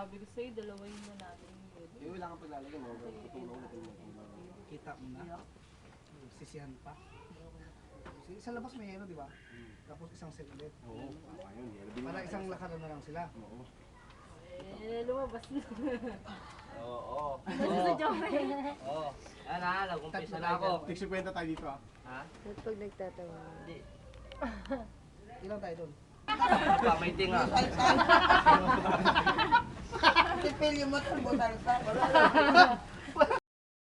Sabi ko sa'yo, dalawahin mo natin. Yung wala kang paglalagay mo. Kita mo na. Sisihan pa. Sa labas may hero, di ba? Tapos isang set ulit. Oo. Para isang lakaran na lang sila. Oo. Lumabas na. Oo. Basta sa Jomay. Oo. Yan ha, nag-umpisa na ako. Tig 50 tayo dito ah. Ha? At pag nagtatawa. Hindi. Ilang tayo doon? Pa, may tinga. Sipilyo mo ito, butalsa.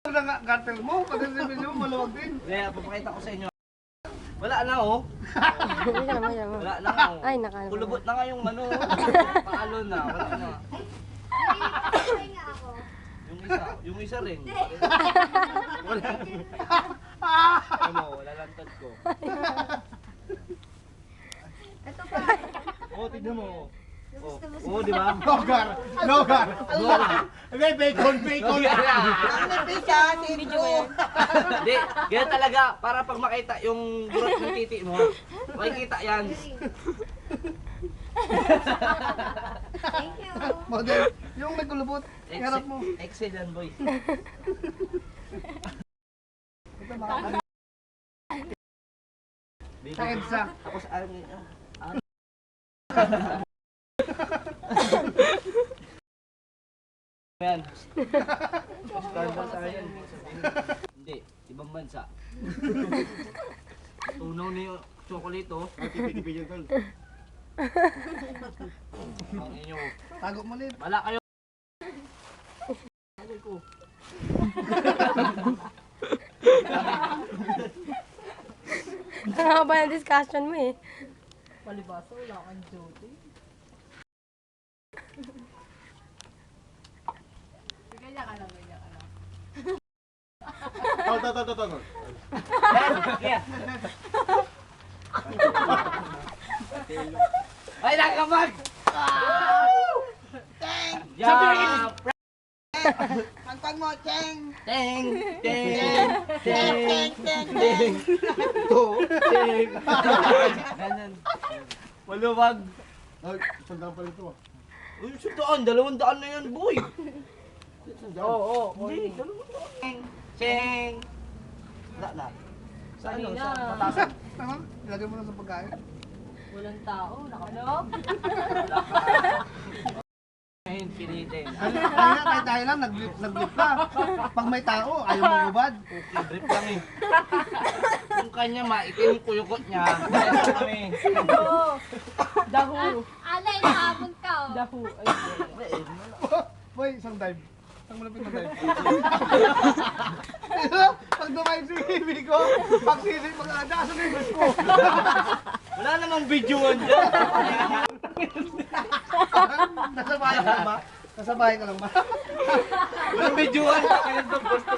Wala nga cartel mo, pati sabihin mo maluwag din. Kaya, papakita ko sa inyo. Wala na oh. May mo. Wala na oh. Ay, nakano. Kulubot na nga yung ano. Paalo na. Wala na. Yung isa rin. Wala. Ano, wala lantad ko. Ito pa. Oo, tignan mo. Oo, di ba? Nogar! Nogar! Hindi, bacon! Bacon! Ang nipisa, sito. Hindi, ganyan talaga. Para pag makita yung growth ng titi mo, makikita yan. Thank you. Model, yung nagkulubot, harap mo. Excellent boy. Ito makakali. Sa EDSA. Tapos alam niyo. Yan. Standard tayo yan. Hindi, ibang bansa. Tunaw na yung chocolate oh. Tipid-tipid yan tol. Ang inyo. Tago mo ulit. Wala kayo. Ano ko? Ang haba ng discussion mo eh. Palibasa, wala kang duty. Ganyan ka lang, ganyan ka lang. Tol. Kaya. Ay, nakakapag! Teng! Yeah! Pagpag mo, Teng! Teng! Teng! Teng, Teng! teng, teng, teng! Teng! Ganyan. Maluwag. Ay, sandaan pa rin ito ah. Uy, sandaan. 200 na yan, boy. Oo, Hindi, 200. Cheng! Cheng! Wala na. Sa ano? Kanina. Sa patasan. Tama? Ilagay mo na sa pagkain. walang tao, nakalog. Ngayon, pilitin. Kanina tayo lang, nag-blip na. Pag may tao, ayaw mo ubad. Okay, brief lang eh. Yung kanya maitim yung kuyukot niya. Kaya kami. Dahu. Alay, nahabon ka oh. Dahu. Ay, Boy, isang dive. Isang malapit na dive. Pag dumayo si Biko, pag sisig, pag-ada, sa nilbas ko. Wala namang videoan dyan. Nasa bahay ka lang ba? Nasa bahay ka lang ba? Walang videoan. Kaya gusto